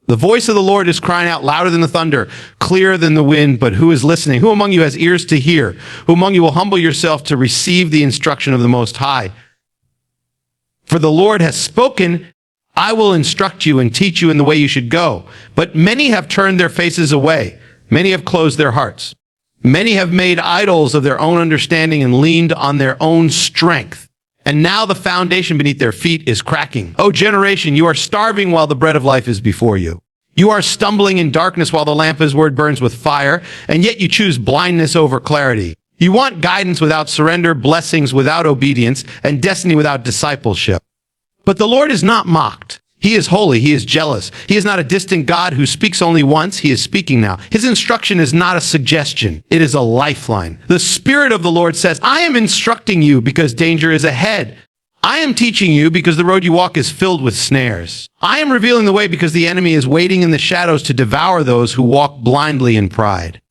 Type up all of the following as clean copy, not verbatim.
The voice of the Lord is crying out louder than the thunder, clearer than the wind, but who is listening? Who among you has ears to hear? Who among you will humble yourself to receive the instruction of the Most High? For the Lord has spoken, I will instruct you and teach you in the way you should go. But many have turned their faces away. Many have closed their hearts. Many have made idols of their own understanding and leaned on their own strength. And now the foundation beneath their feet is cracking. O generation, you are starving while the bread of life is before you. You are stumbling in darkness while the lamp of his word burns with fire, and yet you choose blindness over clarity. You want guidance without surrender, blessings without obedience, and destiny without discipleship. But the Lord is not mocked. He is holy. He is jealous. He is not a distant God who speaks only once. He is speaking now. His instruction is not a suggestion. It is a lifeline. The Spirit of the Lord says, I am instructing you because danger is ahead. I am teaching you because the road you walk is filled with snares. I am revealing the way because the enemy is waiting in the shadows to devour those who walk blindly in pride.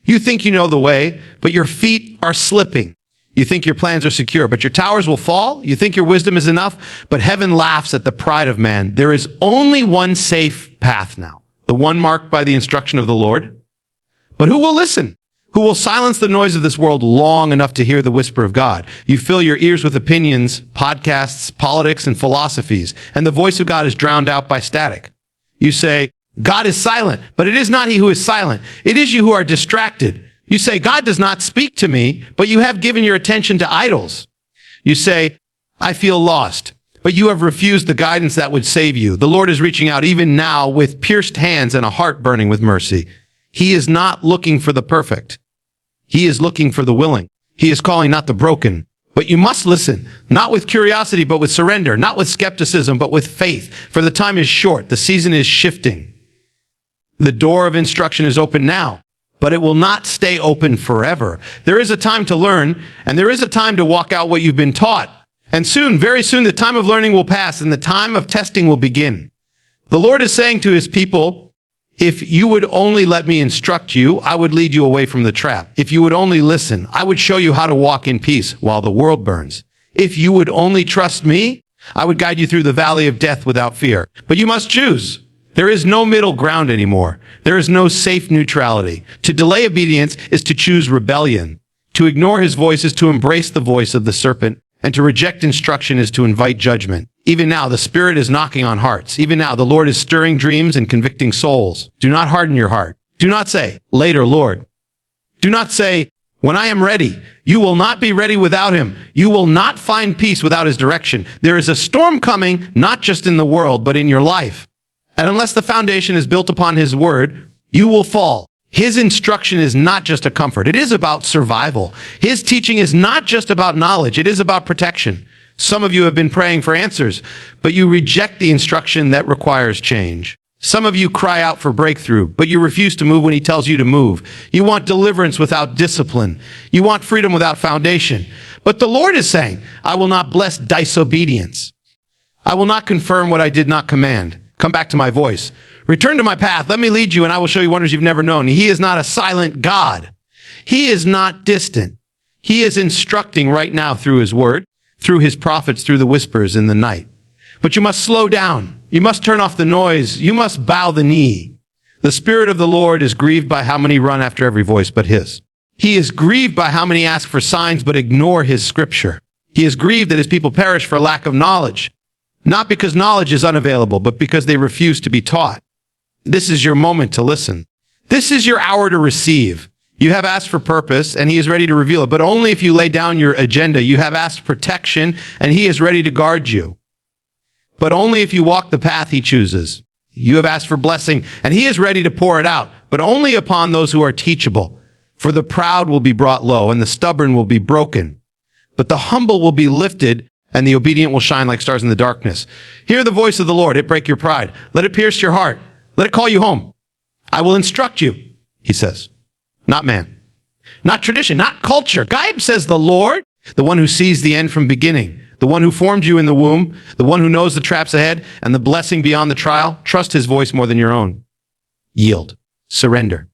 You think you know the way, but your feet are slipping. You think your plans are secure, but your towers will fall. You think your wisdom is enough, but heaven laughs at the pride of man. There is only one safe path now, the one marked by the instruction of the Lord. But who will listen? Who will silence the noise of this world long enough to hear the whisper of God? You fill your ears with opinions, podcasts, politics, and philosophies, and the voice of God is drowned out by static. You say, God is silent, but it is not he who is silent. It is you who are distracted. You say, God does not speak to me, but you have given your attention to idols. You say, I feel lost, but you have refused the guidance that would save you. The Lord is reaching out even now with pierced hands and a heart burning with mercy. He is not looking for the perfect. He is looking for the willing. He is calling not the broken. But you must listen, not with curiosity, but with surrender, not with skepticism, but with faith. For the time is short. The season is shifting. The door of instruction is open now, but it will not stay open forever. There is a time to learn, and there is a time to walk out what you've been taught. And soon, very soon, the time of learning will pass, and the time of testing will begin. The Lord is saying to his people, if you would only let me instruct you, I would lead you away from the trap. If you would only listen, I would show you how to walk in peace while the world burns. If you would only trust me, I would guide you through the valley of death without fear. But you must choose. There is no middle ground anymore. There is no safe neutrality. To delay obedience is to choose rebellion. To ignore his voice is to embrace the voice of the serpent. And to reject instruction is to invite judgment. Even now, the Spirit is knocking on hearts. Even now, the Lord is stirring dreams and convicting souls. Do not harden your heart. Do not say, later, Lord. Do not say, when I am ready. You will not be ready without him. You will not find peace without his direction. There is a storm coming, not just in the world, but in your life. And unless the foundation is built upon his word, you will fall. His instruction is not just a comfort. It is about survival. His teaching is not just about knowledge. It is about protection. Some of you have been praying for answers, but you reject the instruction that requires change. Some of you cry out for breakthrough, but you refuse to move when he tells you to move. You want deliverance without discipline. You want freedom without foundation. But the Lord is saying, I will not bless disobedience. I will not confirm what I did not command. Come back to my voice. Return to my path. Let me lead you, and I will show you wonders you've never known. He is not a silent God. He is not distant. He is instructing right now through his word, through his prophets, through the whispers in the night. But you must slow down. You must turn off the noise. You must bow the knee. The Spirit of the Lord is grieved by how many run after every voice but his. He is grieved by how many ask for signs but ignore his scripture. He is grieved that his people perish for lack of knowledge. Not because knowledge is unavailable, but because they refuse to be taught. This is your moment to listen. This is your hour to receive. You have asked for purpose, and he is ready to reveal it, but only if you lay down your agenda. You have asked protection, and he is ready to guard you, but only if you walk the path he chooses. You have asked for blessing, and he is ready to pour it out, but only upon those who are teachable. For the proud will be brought low, and the stubborn will be broken. But the humble will be lifted, and the obedient will shine like stars in the darkness. Hear the voice of the Lord. It break your pride. Let it pierce your heart. Let it call you home. I will instruct you, he says. Not man. Not tradition. Not culture. God says the Lord, the one who sees the end from beginning, the one who formed you in the womb, the one who knows the traps ahead and the blessing beyond the trial. Trust his voice more than your own. Yield. Surrender.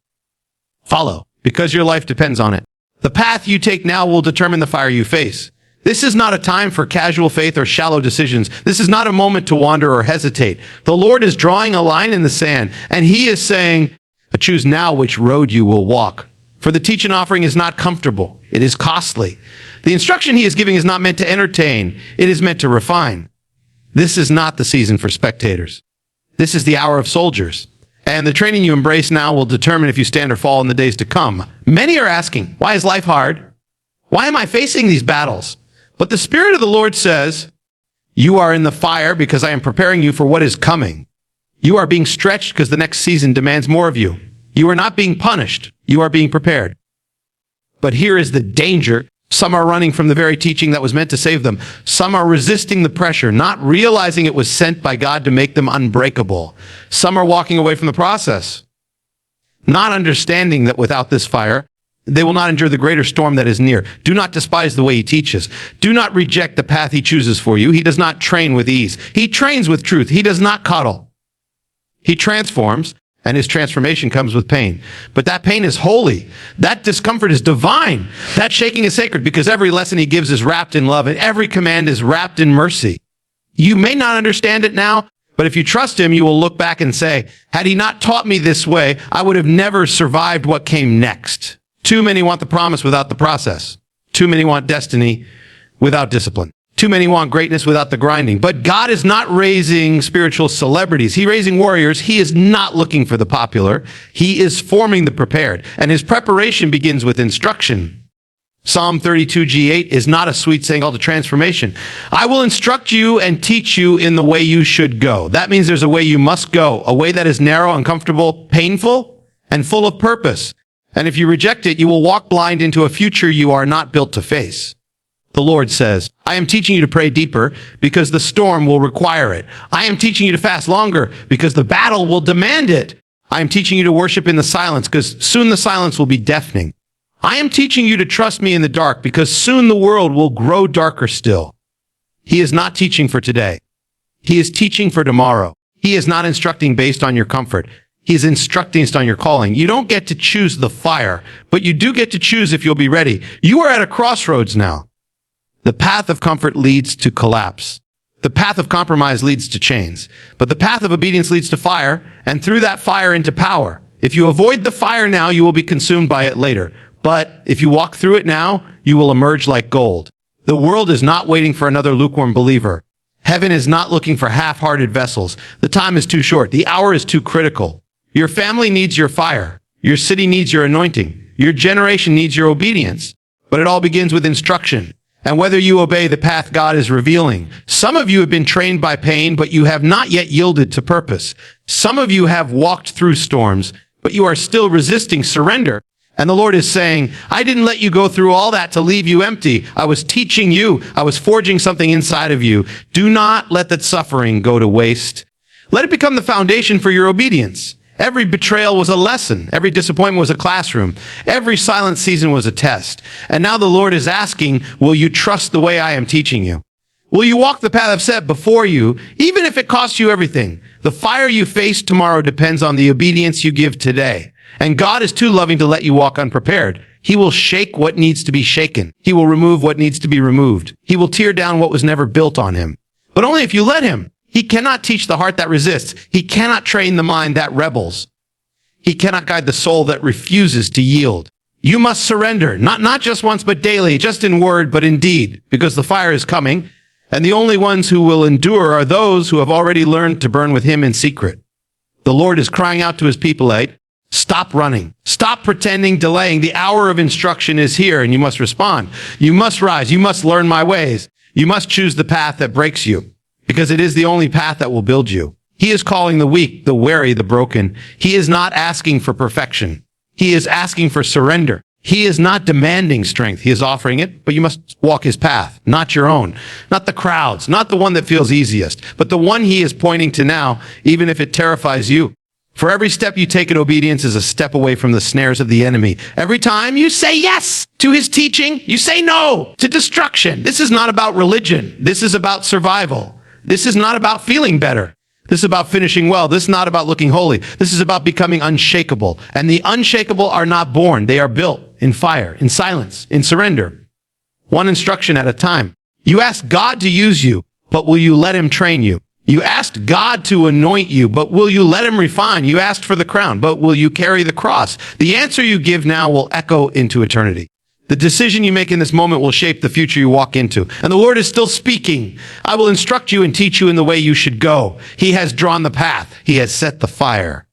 Follow, because your life depends on it. The path you take now will determine the fire you face. This is not a time for casual faith or shallow decisions. This is not a moment to wander or hesitate. The Lord is drawing a line in the sand, and he is saying, choose now which road you will walk. For the teaching offering is not comfortable. It is costly. The instruction he is giving is not meant to entertain. It is meant to refine. This is not the season for spectators. This is the hour of soldiers. And the training you embrace now will determine if you stand or fall in the days to come. Many are asking, why is life hard? Why am I facing these battles? But the Spirit of the Lord says, you are in the fire because I am preparing you for what is coming. You are being stretched because the next season demands more of you. You are not being punished. You are being prepared. But here is the danger. Some are running from the very teaching that was meant to save them. Some are resisting the pressure, not realizing it was sent by God to make them unbreakable. Some are walking away from the process, not understanding that without this fire, they will not endure the greater storm that is near. Do not despise the way he teaches. Do not reject the path he chooses for you. He does not train with ease. He trains with truth. He does not coddle. He transforms, and his transformation comes with pain. But that pain is holy. That discomfort is divine. That shaking is sacred because every lesson he gives is wrapped in love and every command is wrapped in mercy. You may not understand it now, but if you trust him, you will look back and say, had he not taught me this way, I would have never survived what came next. Too many want the promise without the process. Too many want destiny without discipline. Too many want greatness without the grinding. But God is not raising spiritual celebrities. He's raising warriors. He is not looking for the popular. He is forming the prepared. And his preparation begins with instruction. Psalm 32:8 is not a sweet saying called to transformation. I will instruct you and teach you in the way you should go. That means there's a way you must go, a way that is narrow, uncomfortable, painful, and full of purpose. And if you reject it, you will walk blind into a future you are not built to face. The Lord says, I am teaching you to pray deeper because the storm will require it. I am teaching you to fast longer because the battle will demand it. I am teaching you to worship in the silence because soon the silence will be deafening. I am teaching you to trust me in the dark because soon the world will grow darker still. He is not teaching for today. He is teaching for tomorrow. He is not instructing based on your comfort. He is instructing based on your calling. You don't get to choose the fire, but you do get to choose if you'll be ready. You are at a crossroads now. The path of comfort leads to collapse. The path of compromise leads to chains. But the path of obedience leads to fire, and through that fire into power. If you avoid the fire now, you will be consumed by it later. But if you walk through it now, you will emerge like gold. The world is not waiting for another lukewarm believer. Heaven is not looking for half-hearted vessels. The time is too short. The hour is too critical. Your family needs your fire. Your city needs your anointing. Your generation needs your obedience. But it all begins with instruction. And whether you obey the path God is revealing. Some of you have been trained by pain, but you have not yet yielded to purpose. Some of you have walked through storms, but you are still resisting surrender. And the Lord is saying, I didn't let you go through all that to leave you empty. I was teaching you. I was forging something inside of you. Do not let that suffering go to waste. Let it become the foundation for your obedience. Every betrayal was a lesson. Every disappointment was a classroom. Every silent season was a test. And now the Lord is asking, will you trust the way I am teaching you? Will you walk the path I've set before you, even if it costs you everything? The fire you face tomorrow depends on the obedience you give today. And God is too loving to let you walk unprepared. He will shake what needs to be shaken. He will remove what needs to be removed. He will tear down what was never built on him. But only if you let him. He cannot teach the heart that resists. He cannot train the mind that rebels. He cannot guide the soul that refuses to yield. You must surrender, not just once, but daily, just in word, but in deed, because the fire is coming, and the only ones who will endure are those who have already learned to burn with him in secret. The Lord is crying out to his people, stop running. Stop pretending, delaying. The hour of instruction is here, and you must respond. You must rise. You must learn my ways. You must choose the path that breaks you. Because it is the only path that will build you. He is calling the weak, the weary, the broken. He is not asking for perfection. He is asking for surrender. He is not demanding strength. He is offering it, but you must walk his path, not your own, not the crowd's, not the one that feels easiest, but the one he is pointing to now, even if it terrifies you. For every step you take in obedience is a step away from the snares of the enemy. Every time you say yes to his teaching, you say no to destruction. This is not about religion. This is about survival. This is not about feeling better. This is about finishing well. This is not about looking holy. This is about becoming unshakable. And the unshakable are not born. They are built in fire, in silence, in surrender. One instruction at a time. You asked God to use you, but will you let him train you? You asked God to anoint you, but will you let him refine? You asked for the crown, but will you carry the cross? The answer you give now will echo into eternity. The decision you make in this moment will shape the future you walk into. And the Lord is still speaking. I will instruct you and teach you in the way you should go. He has drawn the path. He has set the fire.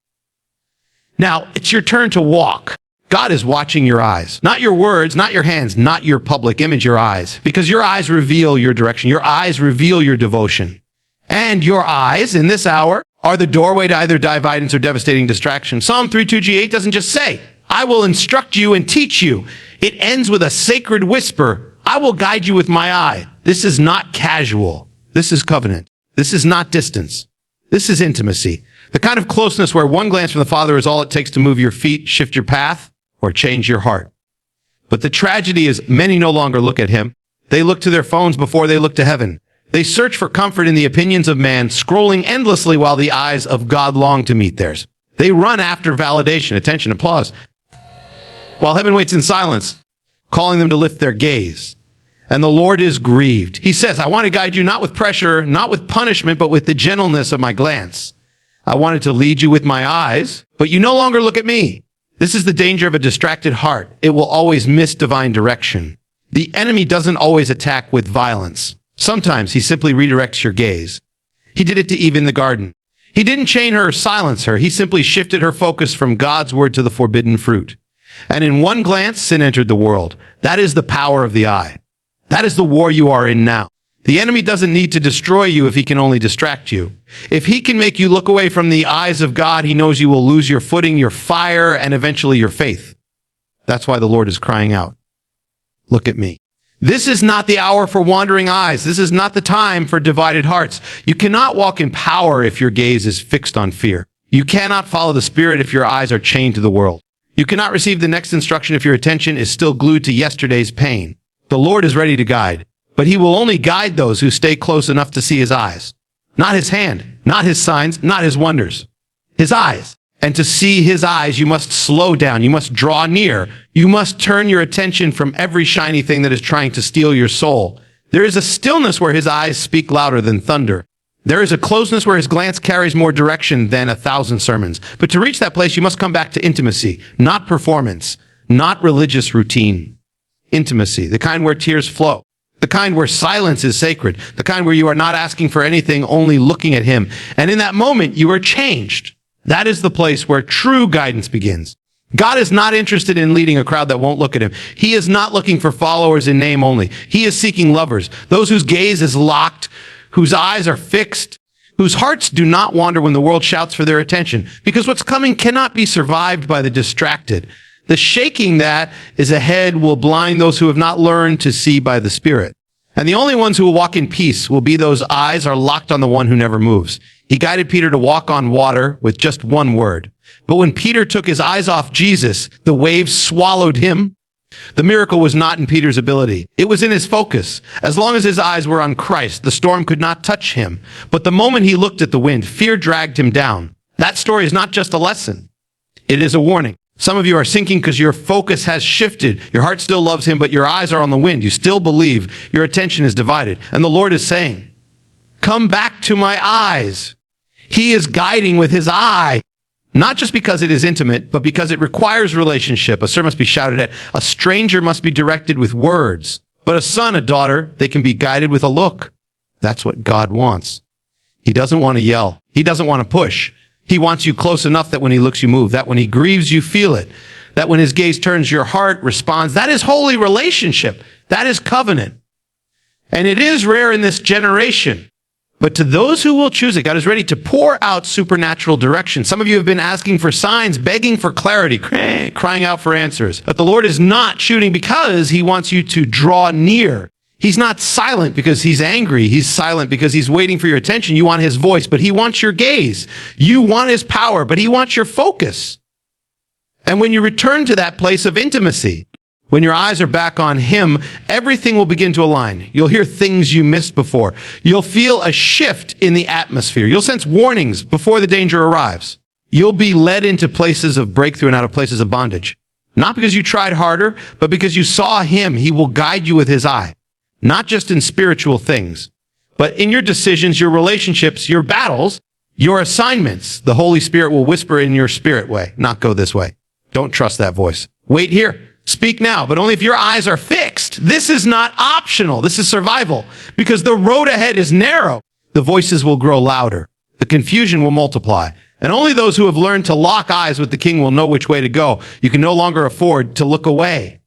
Now, it's your turn to walk. God is watching your eyes, not your words, not your hands, not your public image, your eyes, because your eyes reveal your direction. Your eyes reveal your devotion. And your eyes in this hour are the doorway to either dividance or devastating distraction. Psalm 3:2-8 doesn't just say, I will instruct you and teach you. It ends with a sacred whisper. I will guide you with my eye. This is not casual. This is covenant. This is not distance. This is intimacy. The kind of closeness where one glance from the Father is all it takes to move your feet, shift your path, or change your heart. But the tragedy is many no longer look at him. They look to their phones before they look to heaven. They search for comfort in the opinions of man, scrolling endlessly while the eyes of God long to meet theirs. They run after validation, attention, applause, while heaven waits in silence, calling them to lift their gaze. And the Lord is grieved. He says, I want to guide you not with pressure, not with punishment, but with the gentleness of my glance. I wanted to lead you with my eyes, but you no longer look at me. This is the danger of a distracted heart. It will always miss divine direction. The enemy doesn't always attack with violence. Sometimes he simply redirects your gaze. He did it to Eve in the garden. He didn't chain her or silence her. He simply shifted her focus from God's word to the forbidden fruit. And in one glance, sin entered the world. That is the power of the eye. That is the war you are in now. The enemy doesn't need to destroy you if he can only distract you. If he can make you look away from the eyes of God, he knows you will lose your footing, your fire, and eventually your faith. That's why the Lord is crying out, look at me. This is not the hour for wandering eyes. This is not the time for divided hearts. You cannot walk in power if your gaze is fixed on fear. You cannot follow the Spirit if your eyes are chained to the world. You cannot receive the next instruction if your attention is still glued to yesterday's pain. The Lord is ready to guide, but he will only guide those who stay close enough to see his eyes. Not his hand, not his signs, not his wonders. His eyes. And to see his eyes, you must slow down. You must draw near. You must turn your attention from every shiny thing that is trying to steal your soul. There is a stillness where his eyes speak louder than thunder. There is a closeness where his glance carries more direction than 1,000 sermons. But to reach that place, you must come back to intimacy, not performance, not religious routine. Intimacy, the kind where tears flow, the kind where silence is sacred, the kind where you are not asking for anything, only looking at him. And in that moment, you are changed. That is the place where true guidance begins. God is not interested in leading a crowd that won't look at him. He is not looking for followers in name only. He is seeking lovers, those whose gaze is locked, whose eyes are fixed, whose hearts do not wander when the world shouts for their attention, because what's coming cannot be survived by the distracted. The shaking that is ahead will blind those who have not learned to see by the Spirit. And the only ones who will walk in peace will be those eyes are locked on the one who never moves. He guided Peter to walk on water with just one word. But when Peter took his eyes off Jesus, the waves swallowed him. The miracle was not in Peter's ability. It was in his focus. As long as his eyes were on Christ, the storm could not touch him. But the moment he looked at the wind, fear dragged him down. That story is not just a lesson. It is a warning. Some of you are sinking because your focus has shifted. Your heart still loves him, but your eyes are on the wind. You still believe. Your attention is divided. And the Lord is saying, come back to my eyes. He is guiding with his eye. Not just because it is intimate, but because it requires relationship. A servant must be shouted at. A stranger must be directed with words. But a son, a daughter, they can be guided with a look. That's what God wants. He doesn't want to yell. He doesn't want to push. He wants you close enough that when he looks, you move. That when he grieves, you feel it. That when his gaze turns, your heart responds. That is holy relationship. That is covenant. And it is rare in this generation. But to those who will choose it, God is ready to pour out supernatural direction. Some of you have been asking for signs, begging for clarity, crying out for answers. But the Lord is not shooting because he wants you to draw near. He's not silent because he's angry. He's silent because he's waiting for your attention. You want his voice, but he wants your gaze. You want his power, but he wants your focus. And when you return to that place of intimacy, when your eyes are back on him, everything will begin to align. You'll hear things you missed before. You'll feel a shift in the atmosphere. You'll sense warnings before the danger arrives. You'll be led into places of breakthrough and out of places of bondage. Not because you tried harder, but because you saw him. He will guide you with his eye. not just in spiritual things, but in your decisions, your relationships, your battles, your assignments. The Holy Spirit will whisper in your spirit way, not go this way. Don't trust that voice. Wait here. Speak now, but only if your eyes are fixed. This is not optional. This is survival, because the road ahead is narrow. The voices will grow louder. The confusion will multiply. And only those who have learned to lock eyes with the King will know which way to go. You can no longer afford to look away.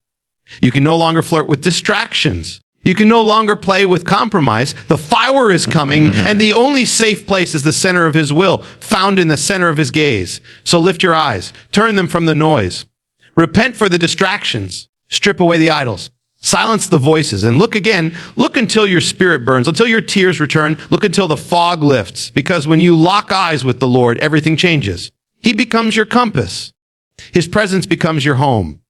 You can no longer flirt with distractions. You can no longer play with compromise. The fire is coming, and the only safe place is the center of his will, found in the center of his gaze. So lift your eyes. Turn them from the noise. Repent for the distractions. Strip away the idols. Silence the voices and look again. Look until your spirit burns, until your tears return. Look until the fog lifts, because when you lock eyes with the Lord, everything changes. He becomes your compass. His presence becomes your home.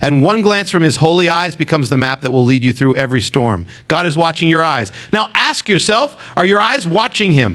And one glance from his holy eyes becomes the map that will lead you through every storm. God is watching your eyes. Now ask yourself, are your eyes watching him?